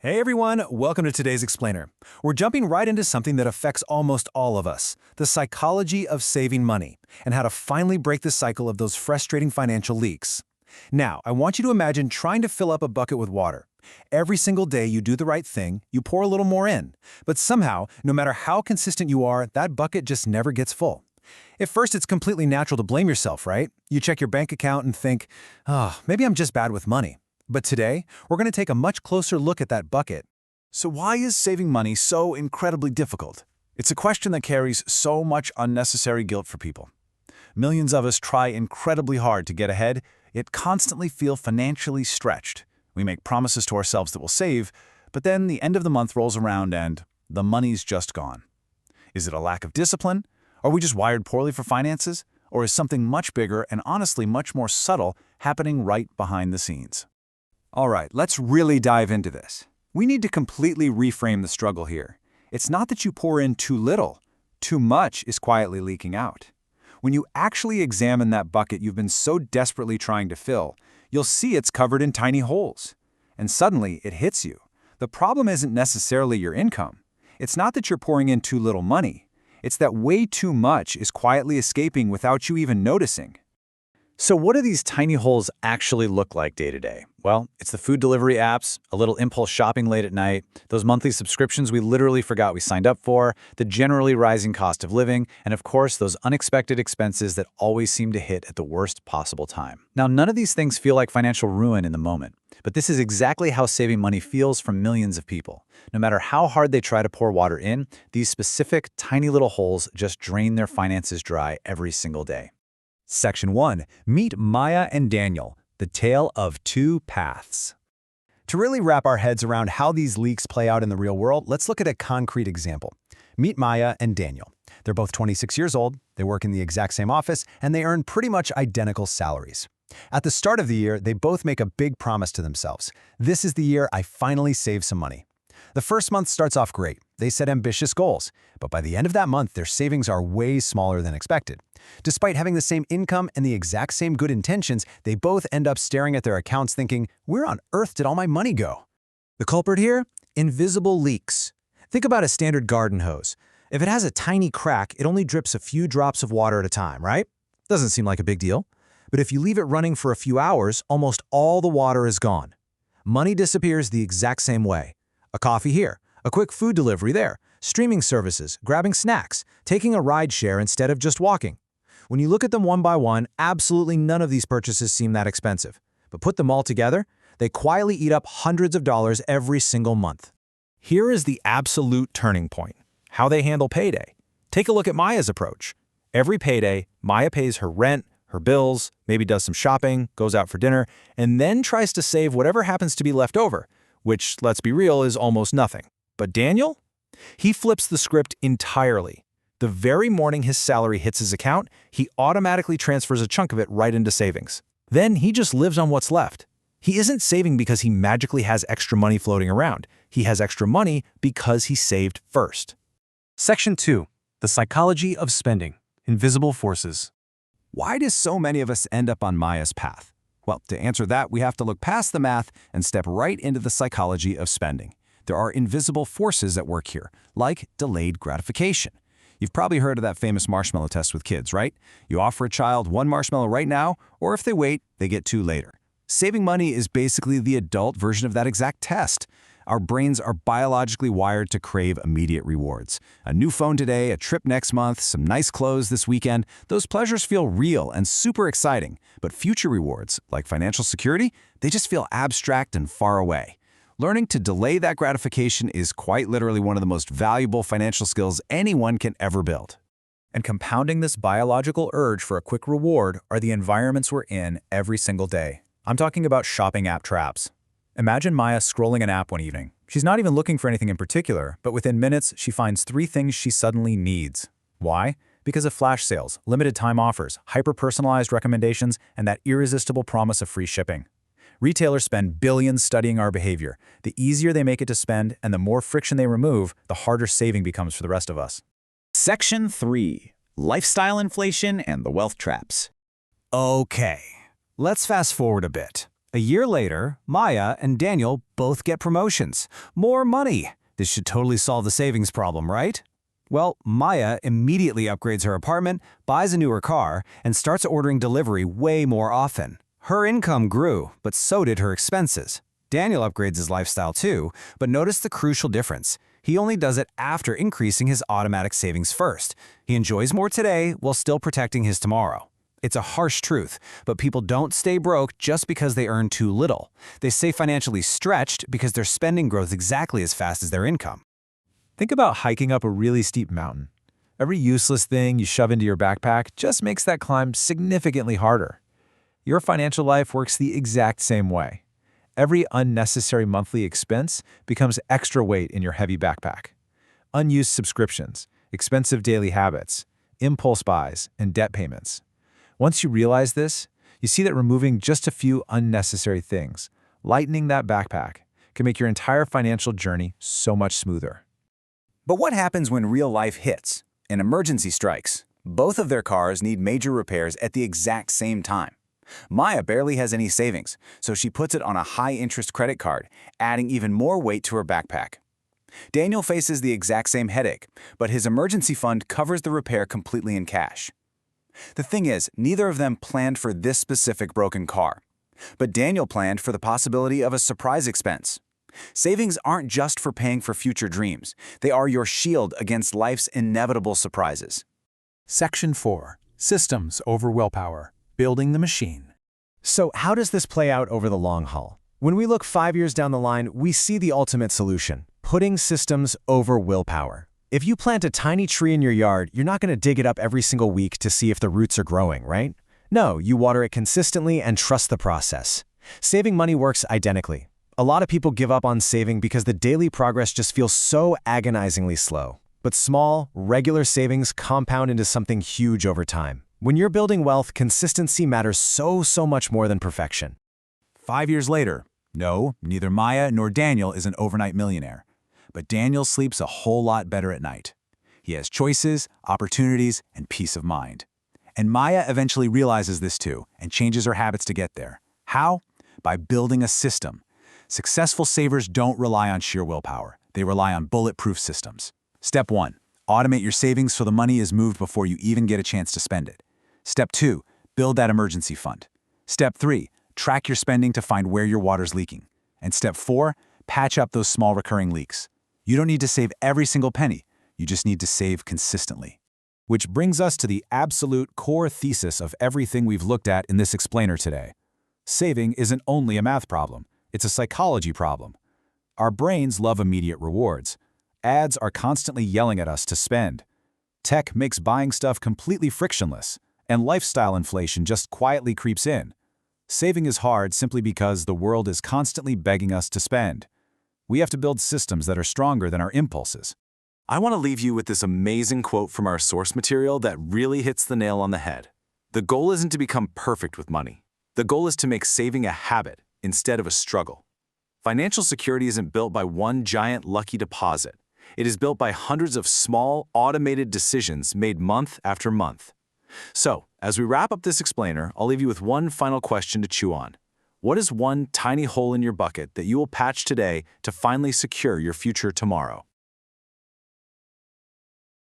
Hey everyone, welcome to today's Explainer. We're jumping right into something that affects almost all of us, the psychology of saving money, and how to finally break the cycle of those frustrating financial leaks. Now, I want you to imagine trying to fill up a bucket with water. Every single day you do the right thing, you pour a little more in, but somehow, no matter how consistent you are, that bucket just never gets full. At first, it's completely natural to blame yourself, right? You check your bank account and think, maybe I'm just bad with money. But today, we're going to take a much closer look at that bucket. So why is saving money so incredibly difficult? It's a question that carries so much unnecessary guilt for people. Millions of us try incredibly hard to get ahead, yet constantly feel financially stretched. We make promises to ourselves that we'll save, but then the end of the month rolls around and the money's just gone. Is it a lack of discipline? Are we just wired poorly for finances? Or is something much bigger and honestly much more subtle happening right behind the scenes? All right, let's really dive into this. We need to completely reframe the struggle here. It's not that you pour in too little. Too much is quietly leaking out. When you actually examine that bucket you've been so desperately trying to fill, you'll see it's covered in tiny holes. And suddenly, it hits you. The problem isn't necessarily your income. It's not that you're pouring in too little money. It's that way too much is quietly escaping without you even noticing. So what do these tiny holes actually look like day to day? Well, it's the food delivery apps, a little impulse shopping late at night, those monthly subscriptions we literally forgot we signed up for, the generally rising cost of living, and of course, those unexpected expenses that always seem to hit at the worst possible time. Now, none of these things feel like financial ruin in the moment, but this is exactly how saving money feels for millions of people. No matter how hard they try to pour water in, these specific tiny little holes just drain their finances dry every single day. Section 1. Meet Maya and Daniel, the tale of two paths. To really wrap our heads around how these leaks play out in the real world, let's look at a concrete example. Meet Maya and Daniel. They're both 26 years old, they work in the exact same office, and they earn pretty much identical salaries. At the start of the year, they both make a big promise to themselves. This is the year I finally save some money. The first month starts off great. They set ambitious goals, but by the end of that month, their savings are way smaller than expected. Despite having the same income and the exact same good intentions, they both end up staring at their accounts thinking, where on earth did all my money go? The culprit here? Invisible leaks. Think about a standard garden hose. If it has a tiny crack, it only drips a few drops of water at a time, right? Doesn't seem like a big deal. But if you leave it running for a few hours, almost all the water is gone. Money disappears the exact same way. A coffee here, a quick food delivery there, streaming services, grabbing snacks, taking a ride share instead of just walking. When you look at them one by one, absolutely none of these purchases seem that expensive. But put them all together, they quietly eat up hundreds of dollars every single month. Here is the absolute turning point: how they handle payday. Take a look at Maya's approach. Every payday, Maya pays her rent, her bills, maybe does some shopping, goes out for dinner, and then tries to save whatever happens to be left over, which, let's be real, is almost nothing. But Daniel? He flips the script entirely. The very morning his salary hits his account, he automatically transfers a chunk of it right into savings. Then he just lives on what's left. He isn't saving because he magically has extra money floating around. He has extra money because he saved first. Section 2. The psychology of spending. Invisible forces. Why do so many of us end up on Maya's path? Well, to answer that, we have to look past the math and step right into the psychology of spending. There are invisible forces at work here, like delayed gratification. You've probably heard of that famous marshmallow test with kids, right? You offer a child one marshmallow right now, or if they wait, they get two later. Saving money is basically the adult version of that exact test. Our brains are biologically wired to crave immediate rewards. A new phone today, a trip next month, some nice clothes this weekend. Those pleasures feel real and super exciting. But future rewards, like financial security, they just feel abstract and far away. Learning to delay that gratification is quite literally one of the most valuable financial skills anyone can ever build. And compounding this biological urge for a quick reward are the environments we're in every single day. I'm talking about shopping app traps. Imagine Maya scrolling an app one evening. She's not even looking for anything in particular, but within minutes, she finds 3 things she suddenly needs. Why? Because of flash sales, limited time offers, hyper-personalized recommendations, and that irresistible promise of free shipping. Retailers spend billions studying our behavior. The easier they make it to spend and the more friction they remove, the harder saving becomes for the rest of us. Section 3. Lifestyle inflation and the wealth traps. Okay, let's fast forward a bit. A year later, Maya and Daniel both get promotions. More money. This should totally solve the savings problem, right? Well, Maya immediately upgrades her apartment, buys a newer car, and starts ordering delivery way more often. Her income grew, but so did her expenses. Daniel upgrades his lifestyle too, but notice the crucial difference. He only does it after increasing his automatic savings first. He enjoys more today while still protecting his tomorrow. It's a harsh truth, but people don't stay broke just because they earn too little. They stay financially stretched because their spending grows exactly as fast as their income. Think about hiking up a really steep mountain. Every useless thing you shove into your backpack just makes that climb significantly harder. Your financial life works the exact same way. Every unnecessary monthly expense becomes extra weight in your heavy backpack. Unused subscriptions, expensive daily habits, impulse buys, and debt payments. Once you realize this, you see that removing just a few unnecessary things, lightening that backpack, can make your entire financial journey so much smoother. But what happens when real life hits? An emergency strikes. Both of their cars need major repairs at the exact same time. Maya barely has any savings, so she puts it on a high-interest credit card, adding even more weight to her backpack. Daniel faces the exact same headache, but his emergency fund covers the repair completely in cash. The thing is, neither of them planned for this specific broken car. But Daniel planned for the possibility of a surprise expense. Savings aren't just for paying for future dreams. They are your shield against life's inevitable surprises. Section 4. Systems over willpower. Building the machine. So how does this play out over the long haul? When we look 5 years down the line, we see the ultimate solution: putting systems over willpower. If you plant a tiny tree in your yard, you're not going to dig it up every single week to see if the roots are growing, right? No, you water it consistently and trust the process. Saving money works identically. A lot of people give up on saving because the daily progress just feels so agonizingly slow. But small, regular savings compound into something huge over time. When you're building wealth, consistency matters so much more than perfection. 5 years later, no, neither Maya nor Daniel is an overnight millionaire. But Daniel sleeps a whole lot better at night. He has choices, opportunities, and peace of mind. And Maya eventually realizes this too and changes her habits to get there. How? By building a system. Successful savers don't rely on sheer willpower. They rely on bulletproof systems. Step 1. Automate your savings so the money is moved before you even get a chance to spend it. Step 2. Build that emergency fund. Step 3. Track your spending to find where your water's leaking. And Step 4. Patch up those small recurring leaks. You don't need to save every single penny. You just need to save consistently. Which brings us to the absolute core thesis of everything we've looked at in this explainer today. Saving isn't only a math problem. It's a psychology problem. Our brains love immediate rewards. Ads are constantly yelling at us to spend. Tech makes buying stuff completely frictionless, and lifestyle inflation just quietly creeps in. Saving is hard simply because the world is constantly begging us to spend. We have to build systems that are stronger than our impulses. I want to leave you with this amazing quote from our source material that really hits the nail on the head. The goal isn't to become perfect with money. The goal is to make saving a habit instead of a struggle. Financial security isn't built by one giant lucky deposit. It is built by hundreds of small, automated decisions made month after month. So, as we wrap up this explainer, I'll leave you with one final question to chew on. What is one tiny hole in your bucket that you will patch today to finally secure your future tomorrow?